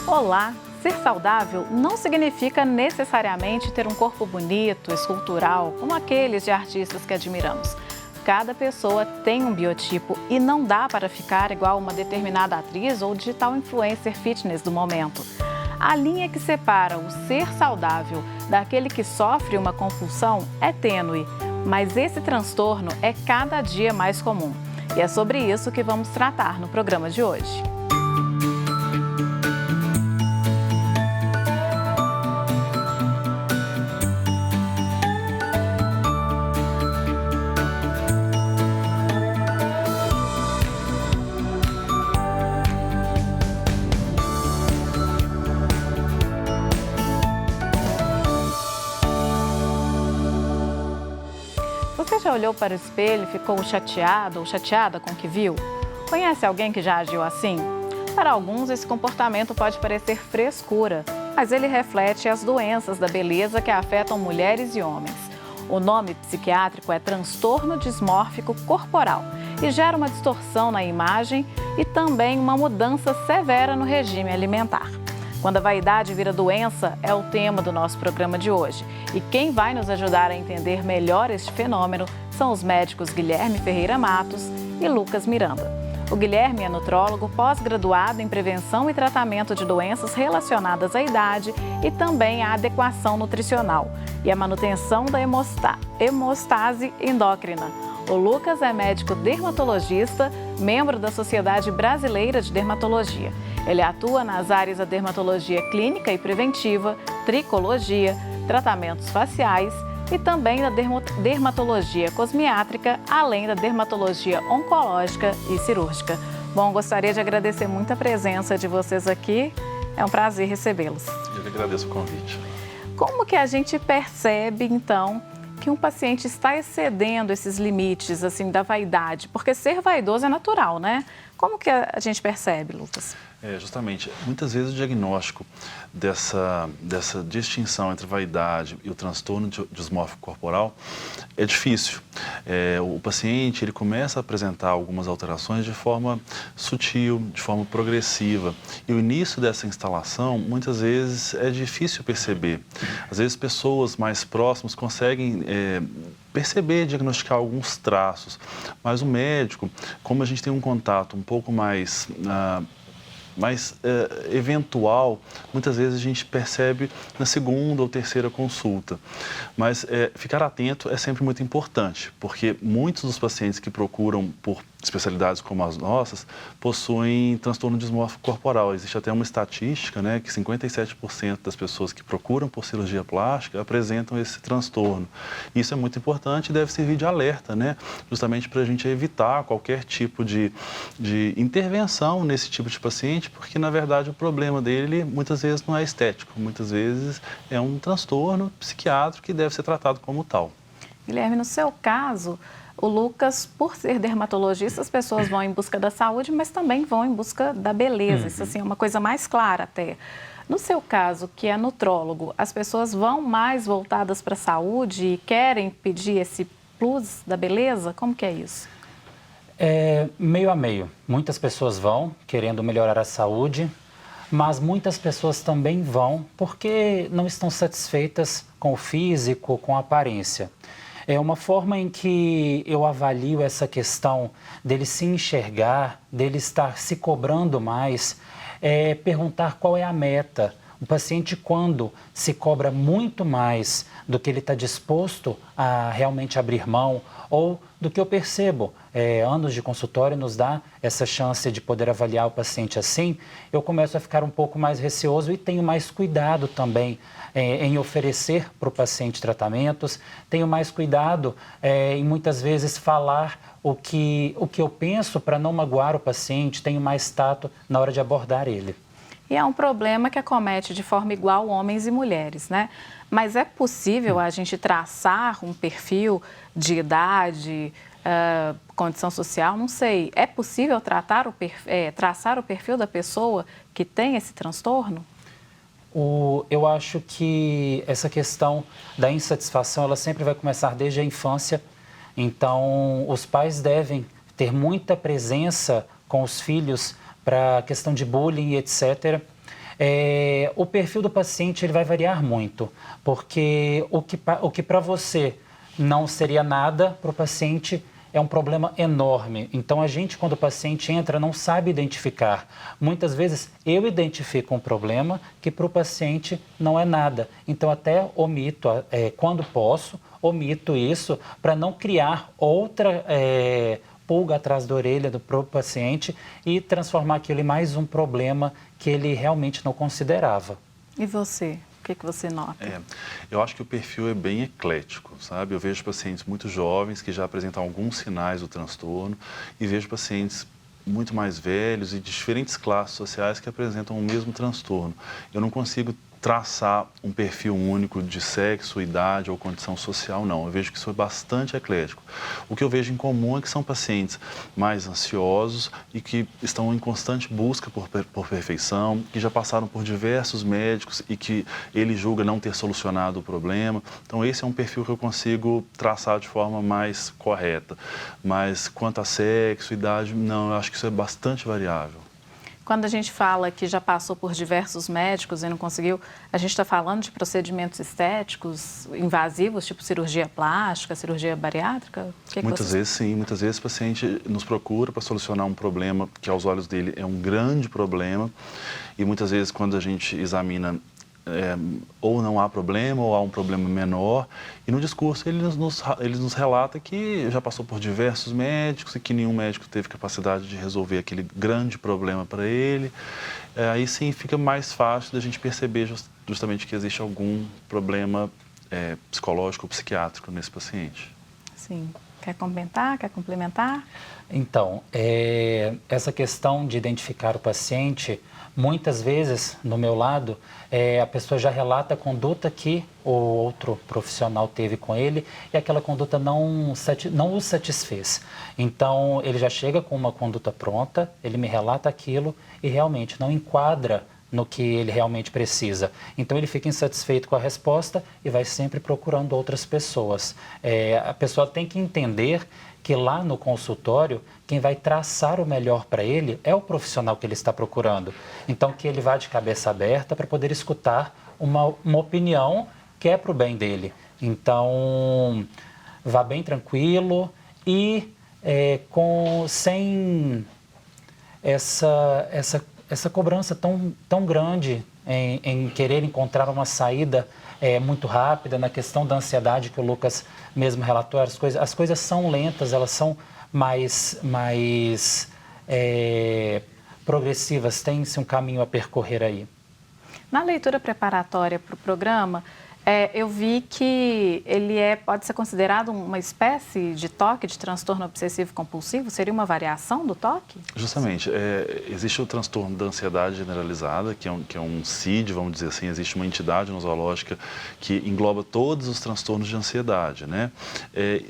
Olá! Ser saudável não significa necessariamente ter um corpo bonito, escultural, como aqueles de artistas que admiramos. Cada pessoa tem um biotipo e não dá para ficar igual uma determinada atriz ou digital influencer fitness do momento. A linha que separa o ser saudável daquele que sofre uma compulsão é tênue, mas esse transtorno é cada dia mais comum. E é sobre isso que vamos tratar no programa de hoje. Você já olhou para o espelho e ficou chateado ou chateada com o que viu? Conhece alguém que já agiu assim? Para alguns, esse comportamento pode parecer frescura, mas ele reflete as doenças da beleza que afetam mulheres e homens. O nome psiquiátrico é transtorno dismórfico corporal e gera uma distorção na imagem e também uma mudança severa no regime alimentar. Quando a vaidade vira doença é o tema do nosso programa de hoje. E quem vai nos ajudar a entender melhor este fenômeno são os médicos Guilherme Ferreira Matos e Lucas Miranda. O Guilherme é nutrólogo pós-graduado em prevenção e tratamento de doenças relacionadas à idade e também à adequação nutricional e à manutenção da hemostase endócrina. O Lucas é médico dermatologista, membro da Sociedade Brasileira de Dermatologia. Ele atua nas áreas da dermatologia clínica e preventiva, tricologia, tratamentos faciais e também da dermatologia cosmiátrica, além da dermatologia oncológica e cirúrgica. Bom, gostaria de agradecer muito a presença de vocês aqui. É um prazer recebê-los. Eu que agradeço o convite. Como que a gente percebe, então, que um paciente está excedendo esses limites, assim, da vaidade? Porque ser vaidoso é natural, né? Como que a gente percebe, Lucas? Justamente, muitas vezes o diagnóstico dessa distinção entre vaidade e o transtorno dismórfico corporal é difícil. O paciente ele começa a apresentar algumas alterações de forma sutil, de forma progressiva. E o início dessa instalação, muitas vezes, é difícil perceber. Às vezes, pessoas mais próximas conseguem perceber, diagnosticar alguns traços. Mas o médico, como a gente tem um contato um pouco mais eventual, muitas vezes a gente percebe na segunda ou terceira consulta. Mas ficar atento é sempre muito importante, porque muitos dos pacientes que procuram por especialidades como as nossas possuem transtorno dismórfico corporal. Existe até uma estatística, né, que 57% das pessoas que procuram por cirurgia plástica apresentam esse transtorno. Isso é muito importante e deve servir de alerta, né, justamente para a gente evitar qualquer tipo de intervenção nesse tipo de paciente, porque, na verdade, o problema dele muitas vezes não é estético, muitas vezes é um transtorno psiquiátrico que deve ser tratado como tal. Guilherme, no seu caso, o Lucas, por ser dermatologista, as pessoas vão em busca da saúde, mas também vão em busca da beleza. Isso, assim, é uma coisa mais clara até. No seu caso, que é nutrólogo, as pessoas vão mais voltadas para a saúde e querem pedir esse plus da beleza? Como que é isso? É meio a meio. Muitas pessoas vão querendo melhorar a saúde, mas muitas pessoas também vão porque não estão satisfeitas com o físico, com a aparência. É uma forma em que eu avalio essa questão dele se enxergar, dele estar se cobrando mais, perguntar qual é a meta. O paciente, quando se cobra muito mais do que ele está disposto a realmente abrir mão, ou do que eu percebo, anos de consultório nos dá essa chance de poder avaliar o paciente assim, eu começo a ficar um pouco mais receoso e tenho mais cuidado também em oferecer para o paciente tratamentos, tenho mais cuidado em muitas vezes falar o que eu penso para não magoar o paciente, tenho mais tato na hora de abordar ele. E é um problema que acomete de forma igual homens e mulheres, né? Mas é possível a gente traçar um perfil de idade, condição social, não sei. É possível traçar o perfil da pessoa que tem esse transtorno? Eu acho que essa questão da insatisfação, ela sempre vai começar desde a infância. Então, os pais devem ter muita presença com os filhos para a questão de bullying e etc. O perfil do paciente ele vai variar muito, porque o que para você não seria nada, para o paciente é um problema enorme. Então, a gente, quando o paciente entra, não sabe identificar. Muitas vezes, eu identifico um problema que para o paciente não é nada. Então, até omito, quando posso, omito isso para não criar outra pulga atrás da orelha do próprio paciente e transformar aquilo em mais um problema que ele realmente não considerava. E você? O que você nota? Eu acho que o perfil é bem eclético, sabe? Eu vejo pacientes muito jovens que já apresentam alguns sinais do transtorno e vejo pacientes muito mais velhos e de diferentes classes sociais que apresentam o mesmo transtorno. Eu não consigo traçar um perfil único de sexo, idade ou condição social, não. Eu vejo que isso é bastante eclético. O que eu vejo em comum é que são pacientes mais ansiosos e que estão em constante busca por perfeição, que já passaram por diversos médicos e que ele julga não ter solucionado o problema. Então, esse é um perfil que eu consigo traçar de forma mais correta. Mas quanto a sexo, idade, não, eu acho que isso é bastante variável. Quando a gente fala que já passou por diversos médicos e não conseguiu, a gente está falando de procedimentos estéticos invasivos, tipo cirurgia plástica, cirurgia bariátrica? Muitas vezes sim, muitas vezes o paciente nos procura para solucionar um problema que aos olhos dele é um grande problema e muitas vezes quando a gente examina ou não há problema, ou há um problema menor. E no discurso ele nos relata que já passou por diversos médicos e que nenhum médico teve capacidade de resolver aquele grande problema para ele. Aí sim fica mais fácil da gente perceber justamente que existe algum problema psicológico ou psiquiátrico nesse paciente. Sim. Quer comentar? Quer complementar? Então, essa questão de identificar o paciente, muitas vezes, no meu lado, a pessoa já relata a conduta que o outro profissional teve com ele e aquela conduta não o satisfez. Então, ele já chega com uma conduta pronta, ele me relata aquilo e realmente não enquadra no que ele realmente precisa. Então, ele fica insatisfeito com a resposta e vai sempre procurando outras pessoas. A pessoa tem que entender que lá no consultório, quem vai traçar o melhor para ele é o profissional que ele está procurando. Então, que ele vá de cabeça aberta para poder escutar uma opinião que é para o bem dele. Então, vá bem tranquilo e sem essa cobrança tão grande em querer encontrar uma saída muito rápida, na questão da ansiedade que o Lucas mesmo relatou. As coisas são lentas, elas são mais progressivas, tem-se um caminho a percorrer aí. Na leitura preparatória para o programa, eu vi que ele pode ser considerado uma espécie de TOC, de transtorno obsessivo compulsivo? Seria uma variação do TOC? Justamente. Existe o transtorno da ansiedade generalizada, que é um CID, vamos dizer assim, existe uma entidade nosológica que engloba todos os transtornos de ansiedade, né?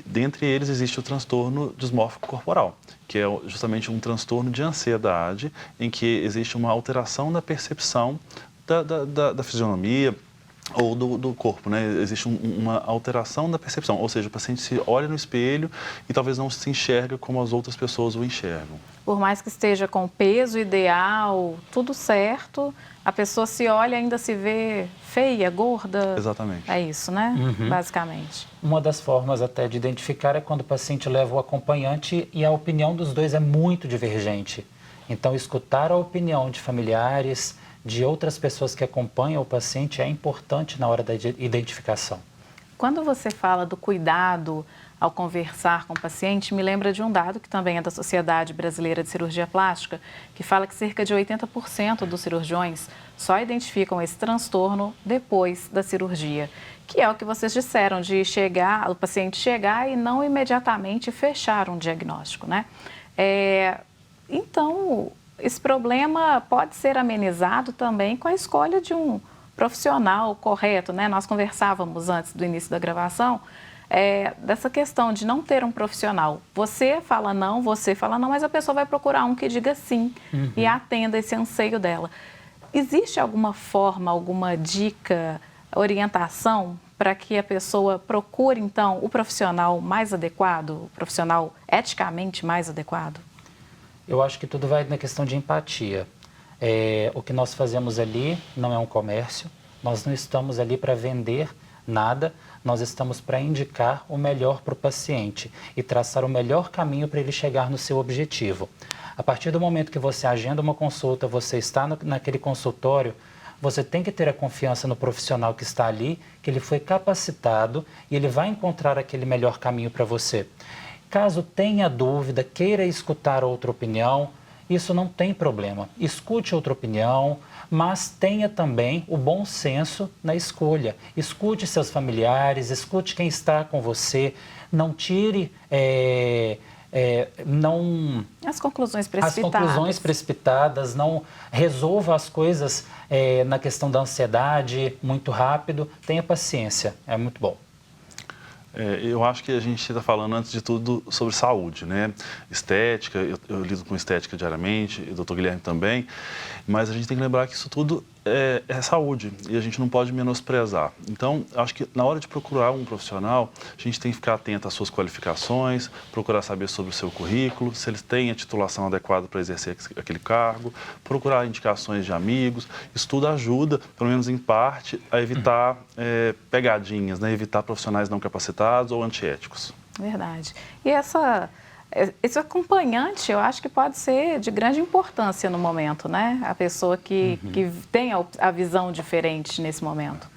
Dentre eles existe o transtorno dismórfico corporal, que é justamente um transtorno de ansiedade em que existe uma alteração da percepção da fisionomia, ou do corpo, né? Existe uma alteração da percepção, ou seja, o paciente se olha no espelho e talvez não se enxerga como as outras pessoas o enxergam. Por mais que esteja com o peso ideal, tudo certo, a pessoa se olha e ainda se vê feia, gorda. Exatamente. É isso, né? Uhum. Basicamente. Uma das formas até de identificar é quando o paciente leva o acompanhante e a opinião dos dois é muito divergente. Então, escutar a opinião de familiares, de outras pessoas que acompanham o paciente é importante na hora da identificação. Quando você fala do cuidado ao conversar com o paciente, me lembra de um dado que também é da Sociedade Brasileira de Cirurgia Plástica, que fala que cerca de 80% dos cirurgiões só identificam esse transtorno depois da cirurgia, que é o que vocês disseram, de o paciente chegar e não imediatamente fechar um diagnóstico, né? Então, esse problema pode ser amenizado também com a escolha de um profissional correto, né? Nós conversávamos antes do início da gravação dessa questão de não ter um profissional. Você fala não, mas a pessoa vai procurar um que diga sim e atenda esse anseio dela. Existe alguma forma, alguma dica, orientação para que a pessoa procure, então, o profissional mais adequado, o profissional eticamente mais adequado? Eu acho que tudo vai na questão de empatia. O que nós fazemos ali não é um comércio, nós não estamos ali para vender nada, nós estamos para indicar o melhor para o paciente e traçar o melhor caminho para ele chegar no seu objetivo. A partir do momento que você agenda uma consulta, você está naquele consultório, você tem que ter a confiança no profissional que está ali, que ele foi capacitado e ele vai encontrar aquele melhor caminho para você. Caso tenha dúvida, queira escutar outra opinião, isso não tem problema. Escute outra opinião, mas tenha também o bom senso na escolha. Escute seus familiares, escute quem está com você, não tire... As conclusões precipitadas. As conclusões precipitadas, não resolva as coisas na questão da ansiedade muito rápido. Tenha paciência, é muito bom. Eu acho que a gente está falando, antes de tudo, sobre saúde, né? Estética, eu lido com estética diariamente, o doutor Guilherme também, mas a gente tem que lembrar que isso tudo é saúde e a gente não pode menosprezar. Então, acho que na hora de procurar um profissional, a gente tem que ficar atento às suas qualificações, procurar saber sobre o seu currículo, se eles têm a titulação adequada para exercer aquele cargo, procurar indicações de amigos. Isso tudo ajuda, pelo menos em parte, a evitar pegadinhas, né? Evitar profissionais não capacitados ou antiéticos. Verdade. E esse acompanhante, eu acho que pode ser de grande importância no momento, né? A pessoa que tem a visão diferente nesse momento.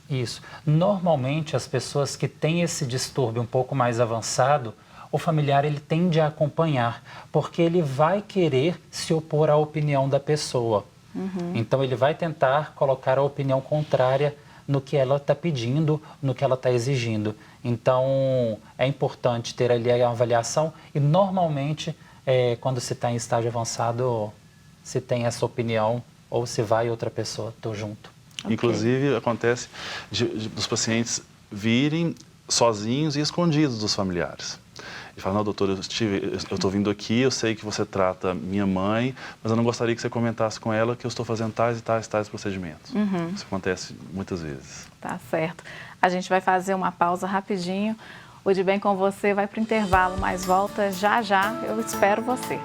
Isso. Normalmente, as pessoas que têm esse distúrbio um pouco mais avançado, o familiar ele tende a acompanhar, porque ele vai querer se opor à opinião da pessoa. Então, ele vai tentar colocar a opinião contrária no que ela está pedindo, no que ela está exigindo. Então, é importante ter ali a avaliação e, normalmente, quando se está em estágio avançado, se tem essa opinião ou se vai outra pessoa, estou junto. Okay. Inclusive, acontece dos pacientes virem sozinhos e escondidos dos familiares. E fala, não, doutor, eu estou vindo aqui, eu sei que você trata minha mãe, mas eu não gostaria que você comentasse com ela que eu estou fazendo tais e tais procedimentos. Isso acontece muitas vezes. Tá certo. A gente vai fazer uma pausa rapidinho. O De Bem com Você vai para o intervalo, mas volta já já. Eu espero você.